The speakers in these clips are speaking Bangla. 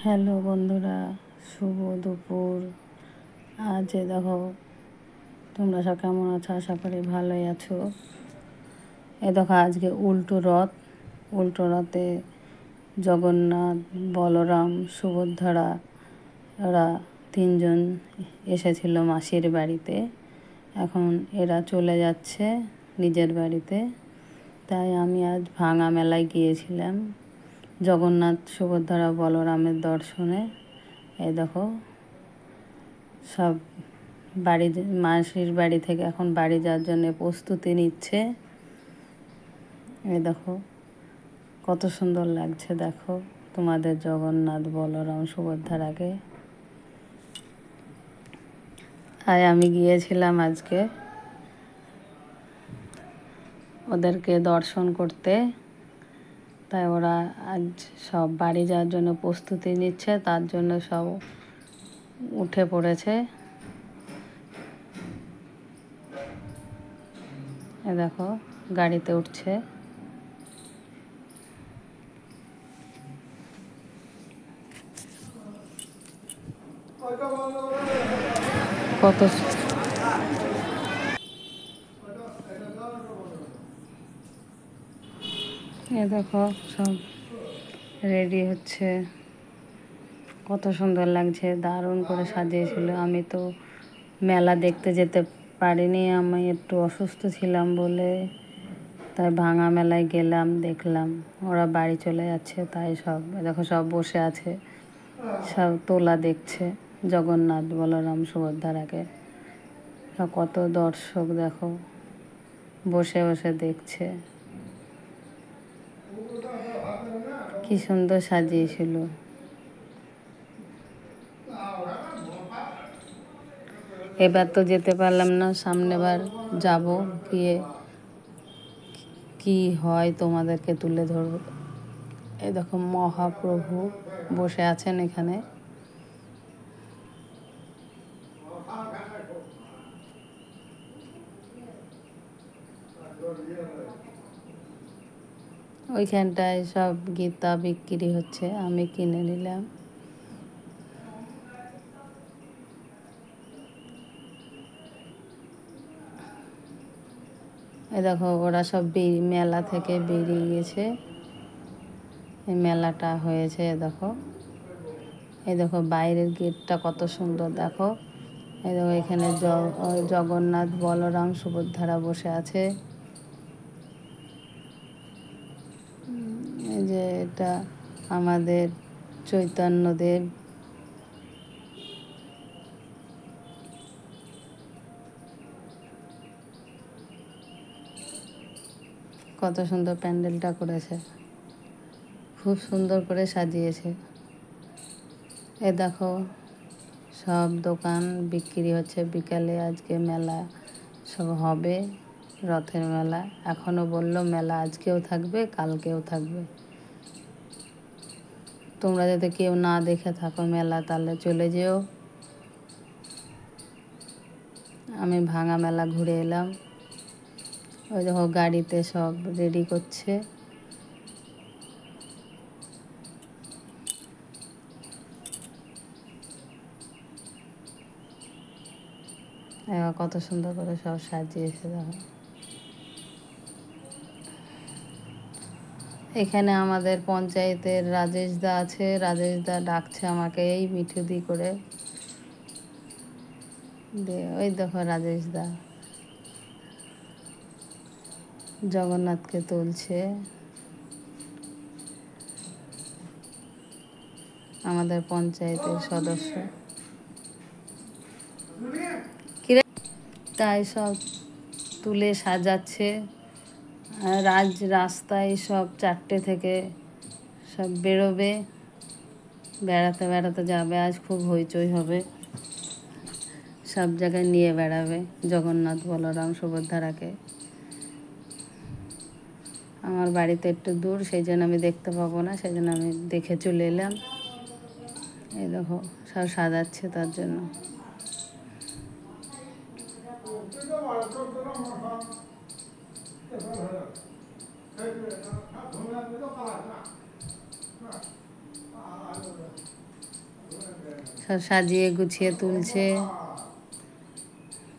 হ্যালো বন্ধুরা, শুভ দুপুর। আজ দেখো তোমরা সব কেমন আছো, আশা করি ভালোই আছো। দেখো আজকে উল্টো রথে জগন্নাথ, বলরাম, সুভদ্রা ওরা তিনজন এসেছিল মাসির বাড়িতে। এখন এরা চলে যাচ্ছে নিজের বাড়িতে। তাই আমি আজ ভাঙা মেলায় গিয়েছিলাম জগন্নাথ, সুভদ্রা, বলরামের দর্শনে। এই দেখো সব মাসির বাড়ি থেকে এখন বাড়ি যাওয়ার জন্য প্রস্তুতি নিচ্ছে। এই দেখো কত সুন্দর লাগছে, দেখো তোমাদের জগন্নাথ, বলরাম, সুভদ্রাকে। তাই আমি গিয়েছিলাম আজকে ওদেরকে দর্শন করতে। তাই ওরা আজ সব বাড়ি যাওয়ার জন্য প্রস্তুতি নিচ্ছে, তার জন্য সব উঠে পড়েছে। দেখো গাড়িতে উঠছে। কত দেখো সব রেডি হচ্ছে, কত সুন্দর লাগছে, দারুণ করে সাজিয়েছিল। আমি তো মেলা দেখতে যেতে পারিনি, আমি একটু অসুস্থ ছিলাম বলে। তাই ভাঙা মেলায় গেলাম, দেখলাম ওরা বাড়ি চলে যাচ্ছে। তাই সব দেখো সব বসে আছে, সব তোলা দেখছে জগন্নাথ, বলরাম, সুভদ্রাকে। কত দর্শক দেখো বসে বসে দেখছে, কি সুন্দর সাজিয়েছিল। এবার তো যেতে পারলাম না, সামনেবার যাব, গিয়ে কি হয় তোমাদেরকে তুলে ধরব। এই দেখো মহাপ্রভু বসে আছেন এখানে। ওইখানটায় সব গীতা বিক্রি হচ্ছে, আমি কিনে নিলাম। এই দেখো ওরা সব মেলা থেকে বেরিয়ে গেছে। এই মেলাটা হয়েছে দেখো। এই দেখো বাইরের গেটটা কত সুন্দর, দেখো। এই দেখো এখানে জগন্নাথ, বলরাম, সুভদ্রা বসে আছে। এই যে এটা আমাদের চৈতন্যদেব। কত সুন্দর প্যান্ডেলটা করেছে, খুব সুন্দর করে সাজিয়েছে। এ দেখো সব দোকান বিক্রি হচ্ছে, বিকালে আজকে মেলা সব হবে, রথের মেলা। এখনও বললো মেলা আজকেও থাকবে, কালকেও থাকবে। তোমরা যদি কেউ না দেখে থাকো মেলা, তাহলে চলে যেও। আমি ভাঙা মেলা ঘুরে এলাম। ওই দেখো গাড়িতে সব রেডি করছে। কত সুন্দর করে সব সাজিয়েছে দেখো। এখানে আমাদের পঞ্চায়েতের রাজেশ দা আছে, রাজেশ দা ডাকছে আমাকে এই মিঠুদি করে। ওই দেখো রাজেশ দা জগন্নাথকে তুলছে, আমাদের পঞ্চায়েতের সদস্য। তাই সব তুলে সাজাচ্ছে। রাস্তায় সব 4টে থেকে সব বেরোবে, বেড়াতে বেড়াতে যাবে। আজ খুব হইচই হবে, সব জায়গায় নিয়ে বেড়াবে জগন্নাথ, বলরাম, সুভদ্রাকে। আমার বাড়িতে একটু দূর, সেই জন্য আমি দেখতে পাবো না, সেই জন্য আমি দেখে চলে এলাম। এই দেখো সব সাজাচ্ছে তার জন্য। সব সাজিয়ে গুছিয়ে তুলছে,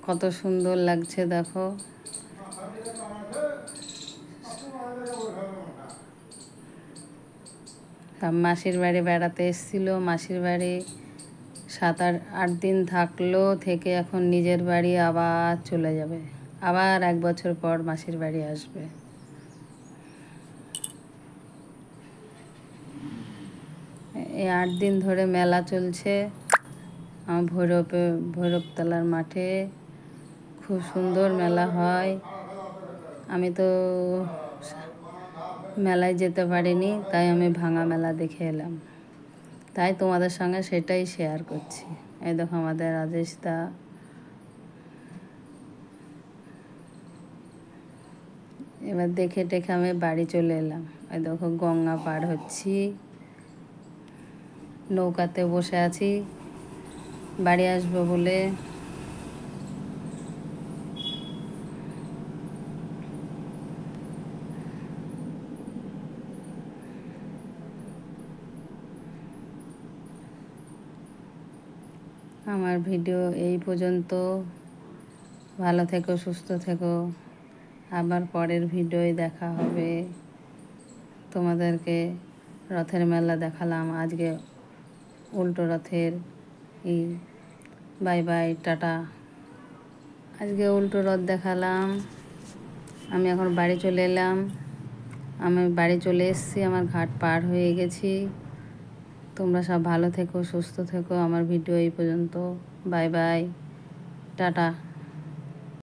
কত সুন্দর লাগছে দেখো। সব মাসির বাড়ি বেড়াতে এসেছিল, মাসির বাড়ি 7-8 দিন থাকলো, থেকে এখন নিজের বাড়ি আবার চলে যাবে, আবার 1 বছর পর মাসির বাড়ি আসবে। এই 8 দিন ধরে মেলা চলছে আমার ভৈরবতলার মাঠে, খুব সুন্দর মেলা হয়। আমি তো মেলায় যেতে পারিনি, তাই আমি ভাঙা মেলা দেখে এলাম, তাই তোমাদের সঙ্গে সেটাই শেয়ার করছি। এই দেখো আমাদের রাজেশ দা, এবার দেখে টেখে আমি বাড়ি চলে এলাম। এই দেখো গঙ্গা পার হচ্ছি, নৌকাতে বসে আছি বাড়ি আসবো বলে। আমার ভিডিও এই পর্যন্ত, ভালো থেকো, সুস্থ থেকো, আবার পরের ভিডিওয় দেখা হবে। তোমাদেরকে রথের মেলা দেখালাম, আজকে উল্টো রথের বাই বাই, টাটা। আজকে উল্টো রথ দেখালাম, আমি এখন বাড়ি চলে এলাম। আমি বাড়ি চলে এসেছি, আমার ঘাট পার হয়ে গেছি। তোমরা সব ভালো থেকো, সুস্থ থেকো। আমার ভিডিও এই পর্যন্ত, বাই বাই, টাটা।